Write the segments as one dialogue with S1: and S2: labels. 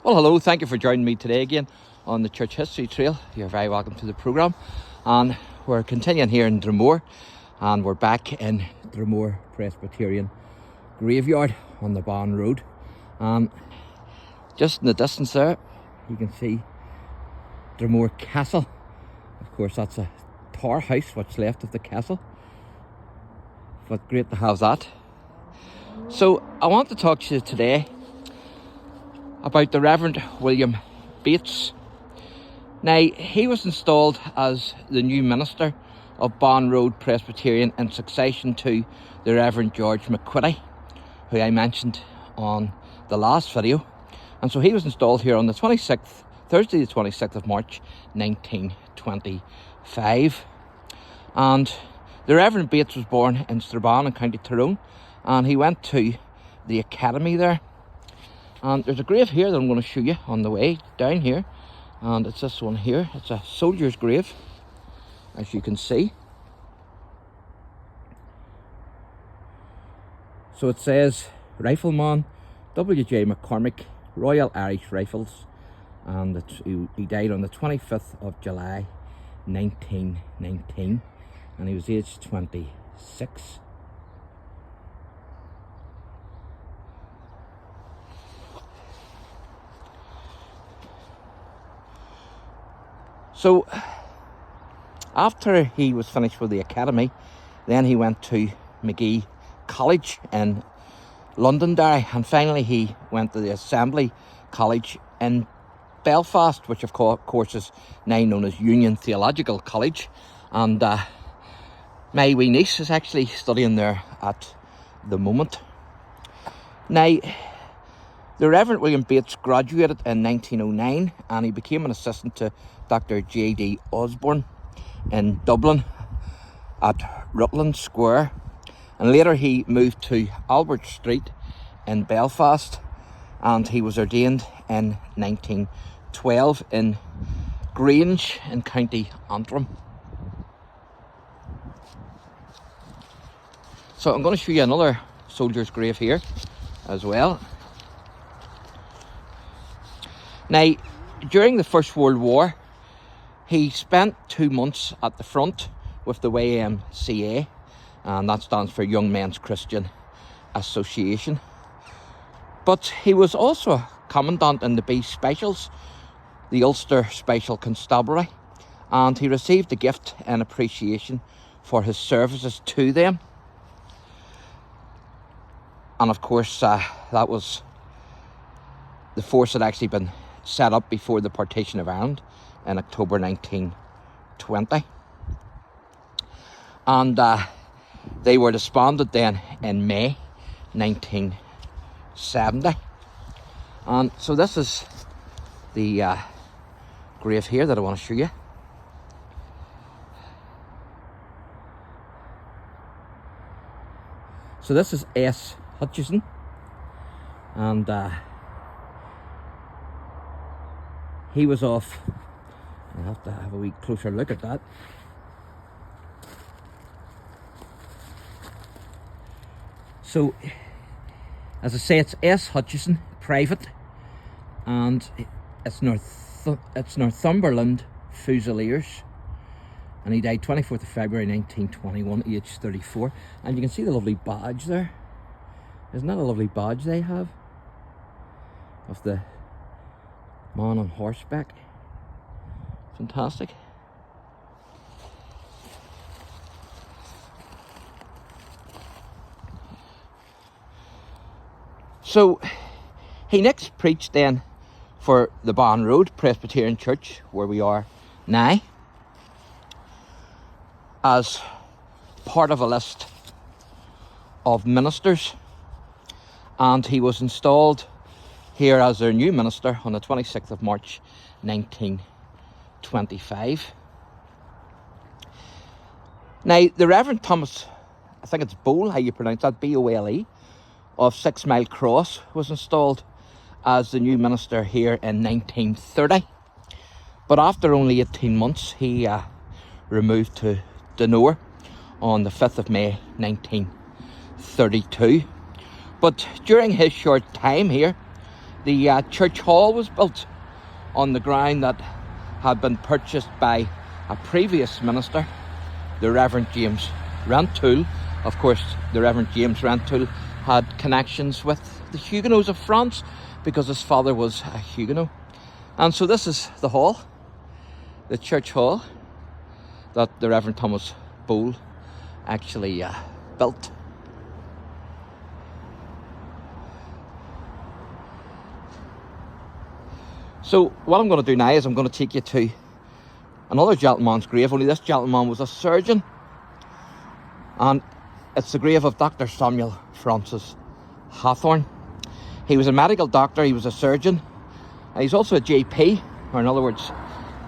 S1: Well, hello, thank you for joining me today again on the Church History Trail. You're very welcome to the programme. And we're continuing here in Dromore, and we're back in Dromore Presbyterian graveyard on the Ban Road. Just in the distance there, you can see Dromore Castle. Of course, that's a tower house, what's left of the castle. But great to have that. So, I want to talk to you today about the Reverend William Bates. Now, he was installed as the new minister of Ban Road Presbyterian in succession to the Reverend George McQuitty, who I mentioned on the last video. And so he was installed here on the 26th, Thursday the 26th of March 1925. And the Reverend Bates was born in Strabane in County Tyrone, and he went to the academy there. And there's a grave here that I'm going to show you on the way down here. And it's this one here. It's a soldier's grave, as you can see. So it says, Rifleman W.J. McCormick, Royal Irish Rifles. And he died on the 25th of July, 1919. And he was aged 26. So, after he was finished with the academy, then he went to Magee College in Londonderry, and finally he went to the Assembly College in Belfast, which of course is now known as Union Theological College. And my wee niece is actually studying there at the moment. Now, the Reverend William Bates graduated in 1909, and he became an assistant to Dr. J.D. Osborne in Dublin at Rutland Square. And later he moved to Albert Street in Belfast, and he was ordained in 1912 in Grange in County Antrim. So I'm going to show you another soldier's grave here as well. Now, during the First World War, he spent 2 months at the front with the YMCA, and that stands for Young Men's Christian Association. But he was also a commandant in the B Specials, the Ulster Special Constabulary, and he received a gift in appreciation for his services to them. And of course, that was the force that had actually been set up before the partition of Ireland in October 1920. And they were disbanded then in May 1970. And so this is the grave here that I want to show you. So this is S. Hutchison, and he was off. I'll have to have a wee closer look at that. So, as I say, it's S. Hutchison, private, and it's Northumberland Fusiliers, and he died 24th of February 1921, aged 34. And you can see the lovely badge there. Isn't that a lovely badge they have of the man on horseback? Fantastic. So he next preached then for the Ban Road Presbyterian Church, where we are now, as part of a list of ministers, and he was installed here as their new minister on the 26th of March 1925. Now, the Reverend Thomas, I think it's Bole, how you pronounce that, B-O-L-E, of 6 Mile Cross, was installed as the new minister here in 1930. But after only 18 months, he removed to Donore on the 5th of May 1932. But during his short time here, The church hall was built on the ground that had been purchased by a previous minister, the Reverend James Rantoul. Of course, the Reverend James Rantoul had connections with the Huguenots of France because his father was a Huguenot. And so this is the hall, the church hall, that the Reverend Thomas Bole actually built. So what I'm going to do now is I'm going to take you to another gentleman's grave, only this gentleman was a surgeon. And it's the grave of Dr. Samuel Francis Hawthorne. He was a medical doctor, he was a surgeon, and he's also a GP, or in other words,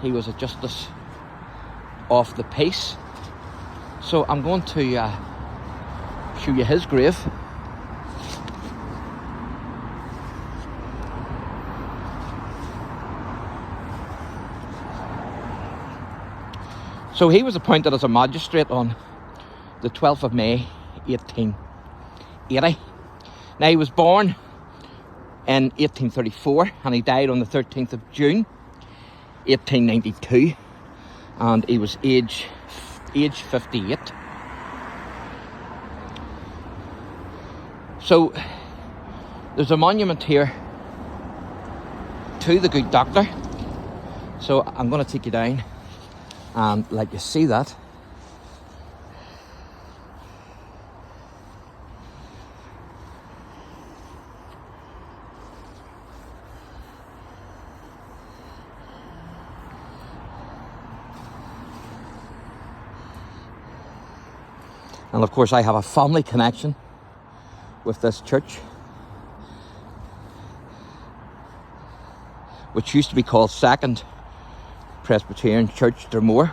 S1: he was a justice of the peace. So I'm going to show you his grave. So he was appointed as a magistrate on the 12th of May 1880. Now he was born in 1834 and he died on the 13th of June 1892, and he was age 58. So there's a monument here to the good doctor, so I'm going to take you down and let you see that. And of course I have a family connection with this church, which used to be called Second Presbyterian Church, Dromore.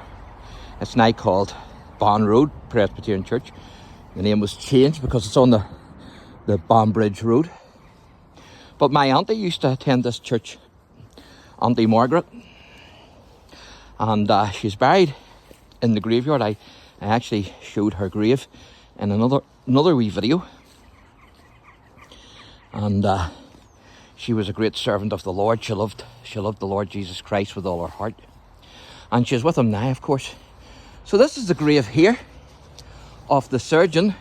S1: It's now called Bon Road Presbyterian Church. The name was changed because it's on the Banbridge Road. But my auntie used to attend this church, Auntie Margaret, and she's buried in the graveyard. I actually showed her grave in another wee video, and she was a great servant of the Lord. She loved the Lord Jesus Christ with all her heart, and she's with him now, of course. So this is the grave here of the surgeon,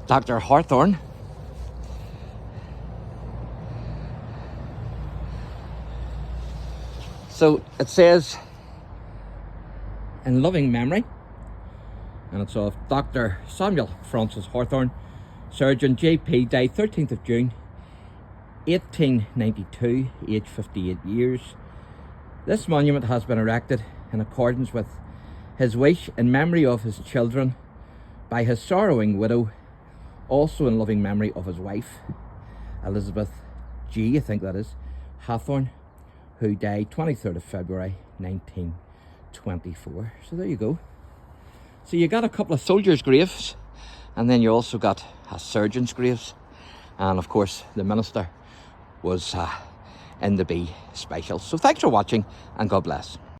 S1: Dr. Hawthorne. So it says, in loving memory, and it's of Dr. Samuel Francis Hawthorne, surgeon, JP, died 13th of June 1892, aged 58 years. This monument has been erected in accordance with his wish in memory of his children by his sorrowing widow, also in loving memory of his wife, Elizabeth G, I think that is, Hawthorne, who died 23rd of February 1924. So there you go. So you got a couple of soldiers' graves, and then you also got a surgeon's graves, and of course the minister was in the B special. So thanks for watching, and God bless.